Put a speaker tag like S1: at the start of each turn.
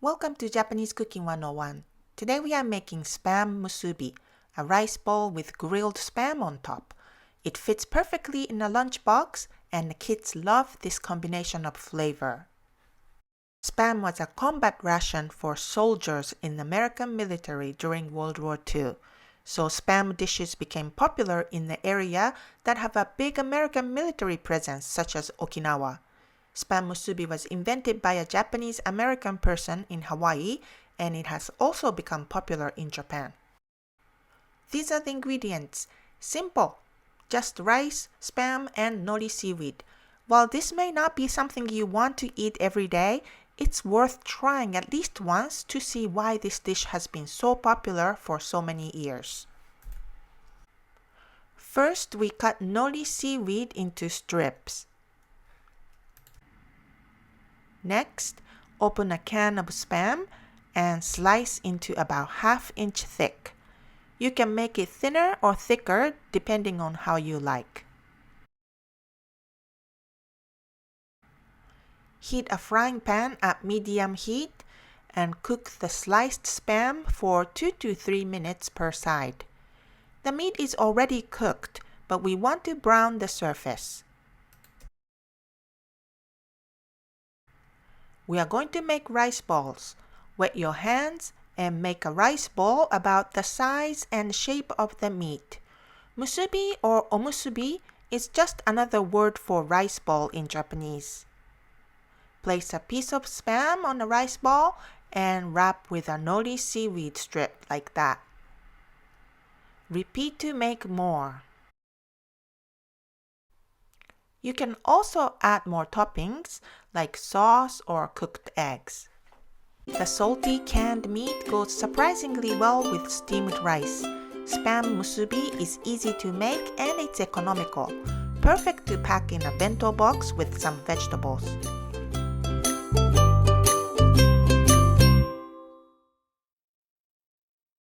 S1: Welcome to Japanese Cooking 101. Today we are making Spam Musubi, a rice bowl with grilled spam on top. It fits perfectly in a lunchbox and the kids love this combination of flavor. Spam was a combat ration for soldiers in the American military during World War II. So spam dishes became popular in the area that have a big American military presence such as Okinawa. Spam musubi was invented by a Japanese-American person in Hawaii, and it has also become popular in Japan. These are the ingredients. Simple. Just rice, spam, and nori seaweed. While this may not be something you want to eat every day, it's worth trying at least once to see why this dish has been so popular for so many years. First, we cut nori seaweed into strips. Next, open a can of spam and slice into about ½ inch thick. You can make it thinner or thicker depending on how you like. Heat a frying pan at medium heat and cook the sliced spam for 2 to 3 minutes per side. The meat is already cooked, but we want to brown the surface. We are going to make rice balls. Wet your hands and make a rice ball about the size and shape of the meat. Musubi or omusubi is just another word for rice ball in Japanese. Place a piece of spam on the rice ball and wrap with a nori seaweed strip like that. Repeat to make more. You can also add more toppings like sauce or cooked eggs. The salty canned meat goes surprisingly well with steamed rice. Spam musubi is easy to make and it's economical. Perfect to pack in a bento box with some vegetables.